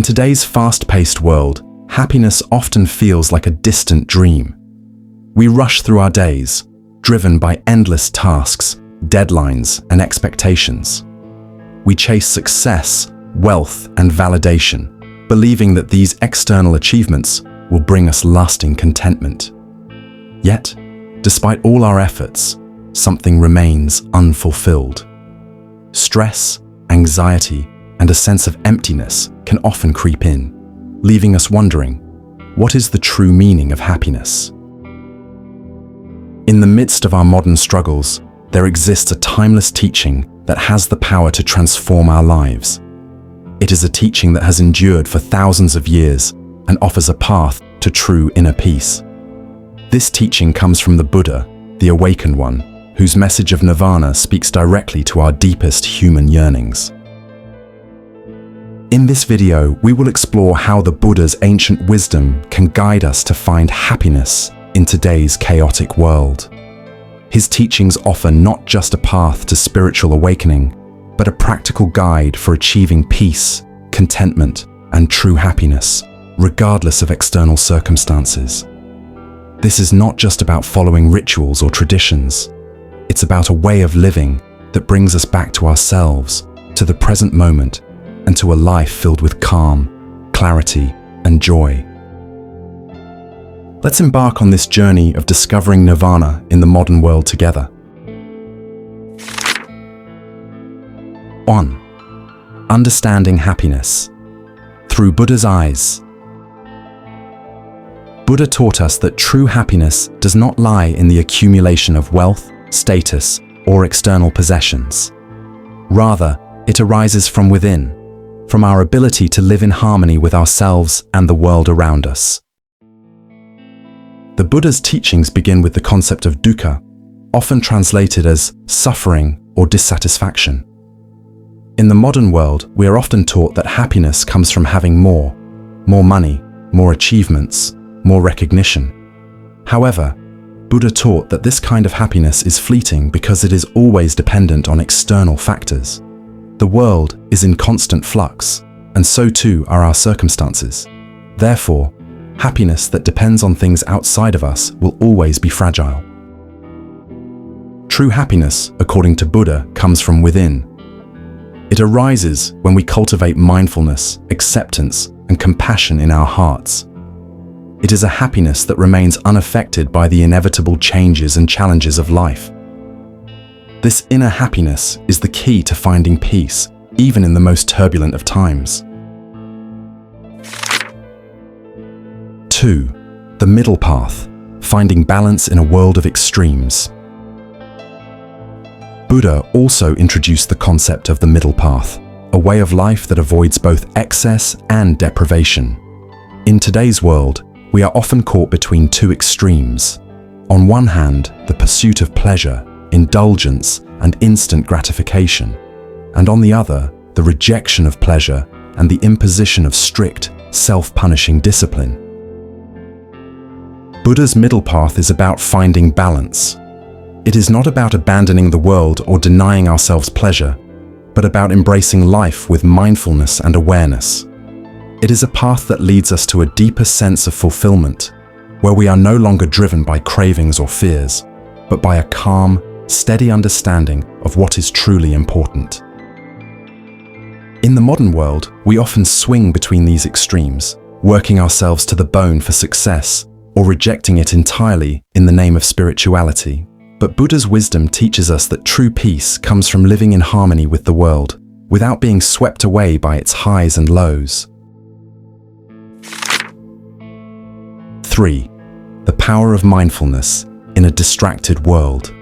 today's fast-paced world, happiness often feels like a distant dream. We rush through our days, driven by endless tasks, deadlines, and expectations. We chase success, wealth, and validation, believing that these external achievements will bring us lasting contentment. Yet, despite all our efforts, something remains unfulfilled. Stress, anxiety, and a sense of emptiness can often creep in, leaving us wondering, what is the true meaning of happiness? In the midst of our modern struggles, there exists a timeless teaching that has the power to transform our lives. It is a teaching that has endured for thousands of years and offers a path to true inner peace. This teaching comes from the Buddha, the Awakened One, whose message of Nirvana speaks directly to our deepest human yearnings. In this video, we will explore how the Buddha's ancient wisdom can guide us to find happiness in today's chaotic world. His teachings offer not just a path to spiritual awakening, but a practical guide for achieving peace, contentment, and true happiness, regardless of external circumstances. This is not just about following rituals or traditions. It's about a way of living that brings us back to ourselves, to the present moment, and to a life filled with calm, clarity, and joy. Let's embark on this journey of discovering Nirvana in the modern world together. 1. Understanding happiness through Buddha's eyes. Buddha taught us that true happiness does not lie in the accumulation of wealth, status, or external possessions. Rather, it arises from within, from our ability to live in harmony with ourselves and the world around us. The Buddha's teachings begin with the concept of dukkha, often translated as suffering or dissatisfaction. In the modern world, we are often taught that happiness comes from having more money, more achievements, more recognition. However, Buddha taught that this kind of happiness is fleeting because it is always dependent on external factors. The world is in constant flux, and so too are our circumstances. Therefore, happiness that depends on things outside of us will always be fragile. True happiness, according to Buddha, comes from within. It arises when we cultivate mindfulness, acceptance, and compassion in our hearts. It is a happiness that remains unaffected by the inevitable changes and challenges of life. This inner happiness is the key to finding peace, even in the most turbulent of times. 2. The middle path, finding balance in a world of extremes. Buddha also introduced the concept of the middle path, a way of life that avoids both excess and deprivation. In today's world, we are often caught between two extremes. On one hand, the pursuit of pleasure, indulgence, and instant gratification, and on the other, the rejection of pleasure and the imposition of strict, self-punishing discipline. Buddha's middle path is about finding balance. It is not about abandoning the world or denying ourselves pleasure, but about embracing life with mindfulness and awareness. It is a path that leads us to a deeper sense of fulfillment, where we are no longer driven by cravings or fears, but by a calm, steady understanding of what is truly important. In the modern world, we often swing between these extremes, working ourselves to the bone for success, or rejecting it entirely in the name of spirituality. But Buddha's wisdom teaches us that true peace comes from living in harmony with the world, without being swept away by its highs and lows. 3. The power of mindfulness in a distracted world.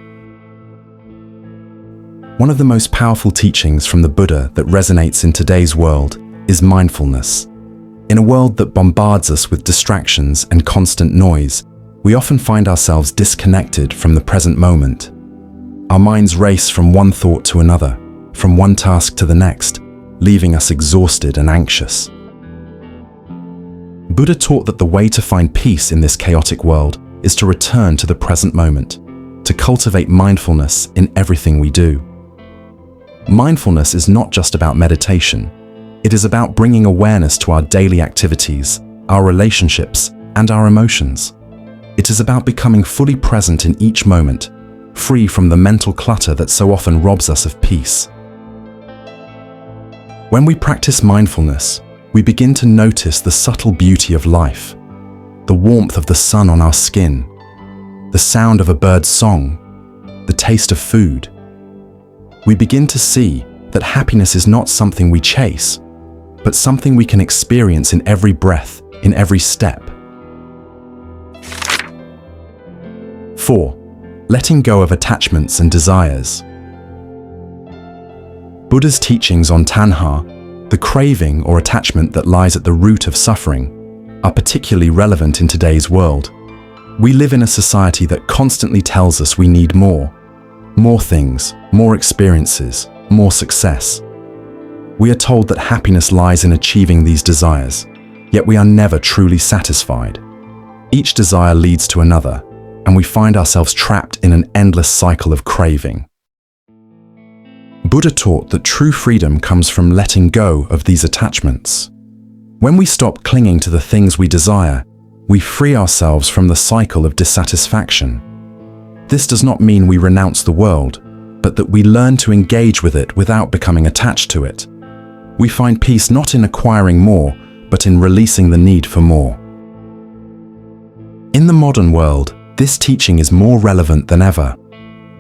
One of the most powerful teachings from the Buddha that resonates in today's world is mindfulness. In a world that bombards us with distractions and constant noise, we often find ourselves disconnected from the present moment. Our minds race from one thought to another, from one task to the next, leaving us exhausted and anxious. Buddha taught that the way to find peace in this chaotic world is to return to the present moment, to cultivate mindfulness in everything we do. Mindfulness is not just about meditation. It is about bringing awareness to our daily activities, our relationships, and our emotions. It is about becoming fully present in each moment, free from the mental clutter that so often robs us of peace. When we practice mindfulness, we begin to notice the subtle beauty of life, the warmth of the sun on our skin, the sound of a bird's song, the taste of food. We begin to see that happiness is not something we chase, but something we can experience in every breath, in every step. 4. Letting go of attachments and desires. Buddha's teachings on tanha, the craving or attachment that lies at the root of suffering, are particularly relevant in today's world. We live in a society that constantly tells us we need more things, more experiences, more success. We are told that happiness lies in achieving these desires, yet we are never truly satisfied. Each desire leads to another, and we find ourselves trapped in an endless cycle of craving. Buddha taught that true freedom comes from letting go of these attachments. When we stop clinging to the things we desire, we free ourselves from the cycle of dissatisfaction. This does not mean we renounce the world, but that we learn to engage with it without becoming attached to it. We find peace not in acquiring more, but in releasing the need for more. In the modern world, this teaching is more relevant than ever.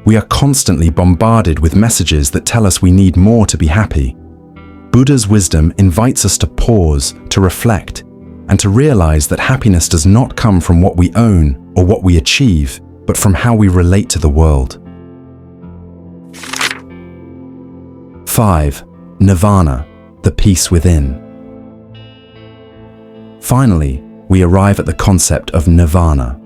We are constantly bombarded with messages that tell us we need more to be happy. Buddha's wisdom invites us to pause, to reflect, and to realize that happiness does not come from what we own or what we achieve, but from how we relate to the world. 5. Nirvana, the peace within. Finally, we arrive at the concept of nirvana.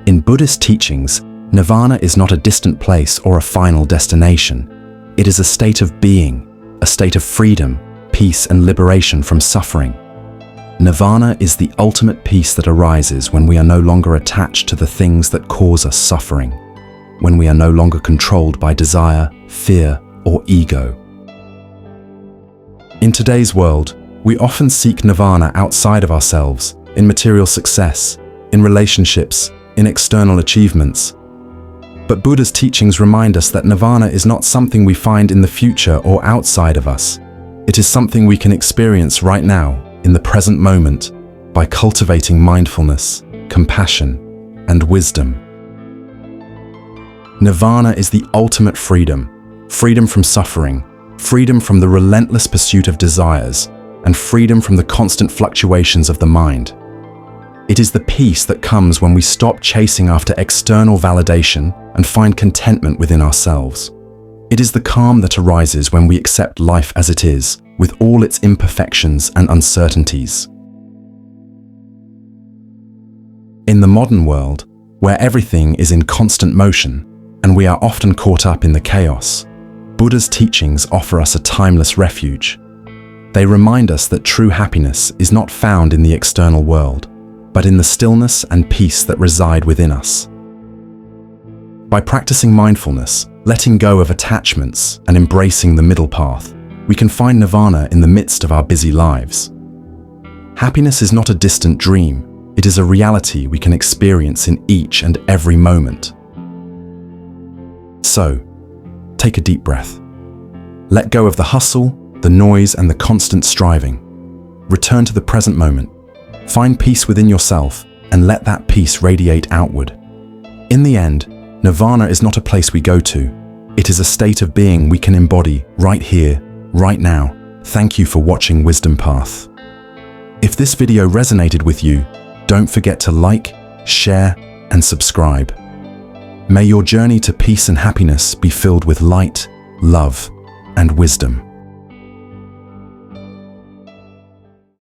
In Buddhist teachings, nirvana is not a distant place or a final destination. It is a state of being, a state of freedom, peace, and liberation from suffering. Nirvana is the ultimate peace that arises when we are no longer attached to the things that cause us suffering, when we are no longer controlled by desire, fear, or ego. In today's world, we often seek nirvana outside of ourselves, in material success, in relationships, in external achievements. But Buddha's teachings remind us that nirvana is not something we find in the future or outside of us. It is something we can experience right now, in the present moment, by cultivating mindfulness, compassion, and wisdom. Nirvana is the ultimate freedom, freedom from suffering, freedom from the relentless pursuit of desires, and freedom from the constant fluctuations of the mind. It is the peace that comes when we stop chasing after external validation and find contentment within ourselves. It is the calm that arises when we accept life as it is, with all its imperfections and uncertainties. In the modern world, where everything is in constant motion, and we are often caught up in the chaos, Buddha's teachings offer us a timeless refuge. They remind us that true happiness is not found in the external world, but in the stillness and peace that reside within us. By practicing mindfulness, letting go of attachments, and embracing the middle path, we can find nirvana in the midst of our busy lives. Happiness is not a distant dream, it is a reality we can experience in each and every moment. So, take a deep breath. Let go of the hustle, the noise, and the constant striving. Return to the present moment. Find peace within yourself, and let that peace radiate outward. In the end, nirvana is not a place we go to. It is a state of being we can embody right here, right now. Thank you for watching Wisdom Path. If this video resonated with you, don't forget to like, share, and subscribe. May your journey to peace and happiness be filled with light, love, and wisdom.